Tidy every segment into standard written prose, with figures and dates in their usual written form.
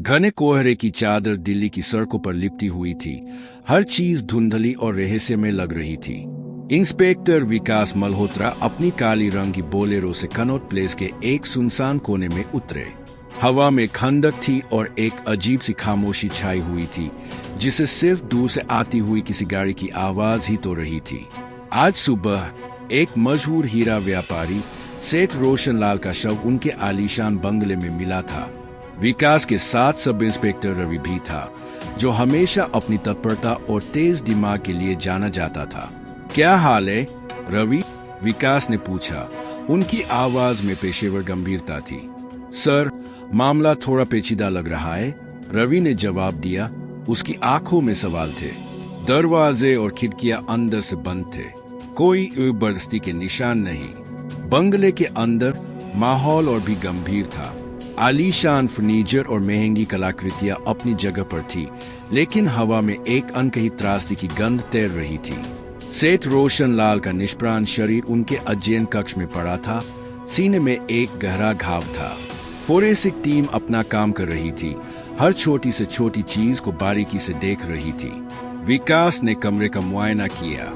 घने कोहरे की चादर दिल्ली की सड़कों पर लिपटी हुई थी। हर चीज धुंधली और रहस्यमय लग रही थी। इंस्पेक्टर विकास मल्होत्रा अपनी काली रंग की बोलेरो से कनॉट प्लेस के एक सुनसान कोने में उतरे। हवा में खंडक थी और एक अजीब सी खामोशी छाई हुई थी, जिसे सिर्फ दूर से आती हुई किसी गाड़ी की आवाज ही तो रही थी। आज सुबह एक मशहूर हीरा व्यापारी सेठ रोशन लाल का शव उनके आलीशान बंगले में मिला था। विकास के साथ सब इंस्पेक्टर रवि भी था, जो हमेशा अपनी तत्परता और तेज दिमाग के लिए जाना जाता था। क्या हाल है रवि? विकास ने पूछा। उनकी आवाज में पेशेवर गंभीरता थी। सर, मामला थोड़ा पेचीदा लग रहा है, रवि ने जवाब दिया। उसकी आंखों में सवाल थे। दरवाजे और खिड़कियां अंदर से बंद थे, कोई जबरदस्ती के निशान नहीं। बंगले के अंदर माहौल और भी गंभीर था। आलीशान फर्नीचर और महंगी कलाकृतियां अपनी जगह पर थी, लेकिन हवा में एक अनकही त्रासदी की गंध तैर रही थी। सेठ रोशन लाल का निष्प्राण शरीर उनके अध्ययन कक्ष में पड़ा था। सीने में एक गहरा घाव था। फोरेंसिक टीम अपना काम कर रही थी, हर छोटी से छोटी चीज को बारीकी से देख रही थी। विकास ने कमरे का मुआयना किया।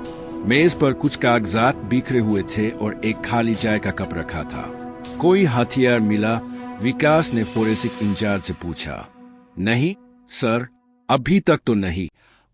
मेज पर कुछ कागजात बिखरे हुए थे और एक खाली चाय का कप रखा था। कोई हथियार मिला? विकास ने फोरेंसिक इंचार्ज से पूछा। नहीं सर, अभी तक तो नहीं,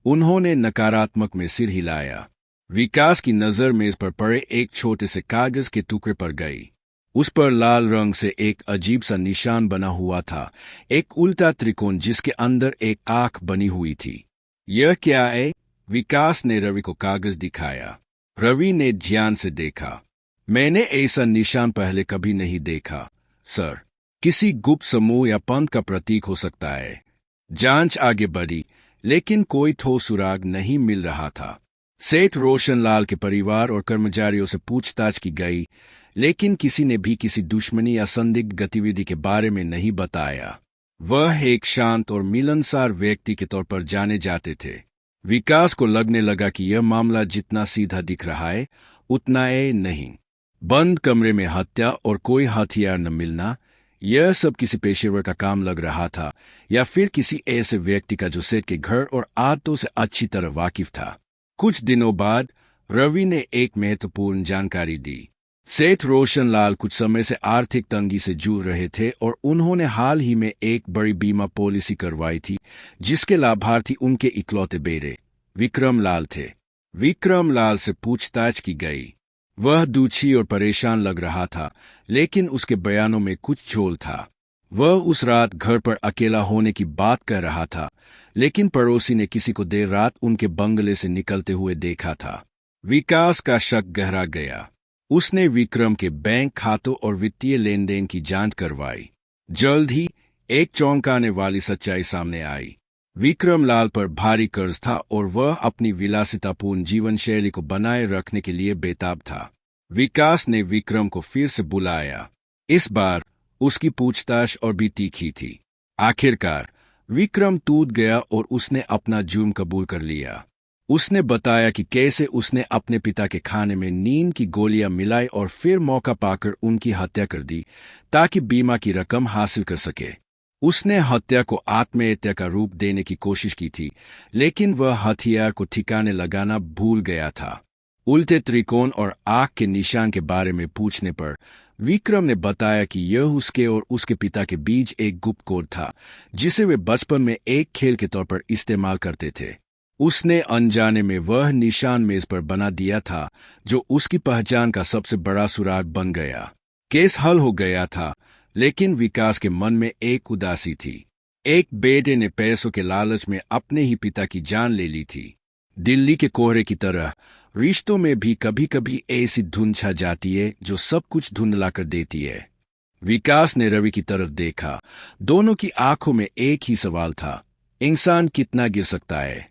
उन्होंने नकारात्मक में सिर हिलाया। विकास की नजर मेज पर पड़े एक छोटे से कागज के टुकड़े पर गई। उस पर लाल रंग से एक अजीब सा निशान बना हुआ था, एक उल्टा त्रिकोण जिसके अंदर एक आंख बनी हुई थी। यह क्या है? विकास ने रवि को कागज दिखाया। रवि ने ध्यान से देखा। मैंने ऐसा निशान पहले कभी नहीं देखा सर, किसी गुप्त समूह या पंथ का प्रतीक हो सकता है। जांच आगे बढ़ी, लेकिन कोई ठोस सुराग नहीं मिल रहा था। सेठ रोशन लाल के परिवार और कर्मचारियों से पूछताछ की गई, लेकिन किसी ने भी किसी दुश्मनी या संदिग्ध गतिविधि के बारे में नहीं बताया। वह एक शांत और मिलनसार व्यक्ति के तौर पर जाने जाते थे। विकास को लगने लगा कि यह मामला जितना सीधा दिख रहा है, उतना है नहीं। बंद कमरे में हत्या और कोई हथियार न मिलना, यह सब किसी पेशेवर का काम लग रहा था, या फिर किसी ऐसे व्यक्ति का जो सेठ के घर और आदतों से अच्छी तरह वाकिफ था। कुछ दिनों बाद रवि ने एक महत्वपूर्ण जानकारी दी। सेठ रोशन लाल कुछ समय से आर्थिक तंगी से जूझ रहे थे और उन्होंने हाल ही में एक बड़ी बीमा पॉलिसी करवाई थी, जिसके लाभार्थी उनके इकलौते बेटे विक्रम लाल थे। विक्रम लाल से पूछताछ की गई। वह दुखी और परेशान लग रहा था, लेकिन उसके बयानों में कुछ झोल था। वह उस रात घर पर अकेला होने की बात कह रहा था, लेकिन पड़ोसी ने किसी को देर रात उनके बंगले से निकलते हुए देखा था। विकास का शक गहरा गया। उसने विक्रम के बैंक खातों और वित्तीय लेन देन की जांच करवाई। जल्द ही एक चौंकाने वाली सच्चाई सामने आई। विक्रम लाल पर भारी कर्ज था और वह अपनी विलासितापूर्ण जीवन शैली को बनाए रखने के लिए बेताब था। विकास ने विक्रम को फिर से बुलाया। इस बार उसकी पूछताछ और भी तीखी थी। आखिरकार विक्रम टूट गया और उसने अपना जुर्म कबूल कर लिया। उसने बताया कि कैसे उसने अपने पिता के खाने में नींद की गोलियां मिलाई और फिर मौका पाकर उनकी हत्या कर दी, ताकि बीमा की रकम हासिल कर सके। उसने हत्या को आत्महत्या का रूप देने की कोशिश की थी, लेकिन वह हथियार को ठिकाने लगाना भूल गया था। उल्टे त्रिकोण और आंख के निशान के बारे में पूछने पर विक्रम ने बताया कि यह उसके और उसके पिता के बीच एक गुप्त कोड था, जिसे वे बचपन में एक खेल के तौर पर इस्तेमाल करते थे। उसने अनजाने में वह निशान मेज पर बना दिया था, जो उसकी पहचान का सबसे बड़ा सुराग बन गया। केस हल हो गया था, लेकिन विकास के मन में एक उदासी थी। एक बेटे ने पैसों के लालच में अपने ही पिता की जान ले ली थी। दिल्ली के कोहरे की तरह रिश्तों में भी कभी कभी ऐसी धुंध छा जाती है जो सब कुछ धुंधला कर देती है। विकास ने रवि की तरफ देखा। दोनों की आंखों में एक ही सवाल था, इंसान कितना गिर सकता है?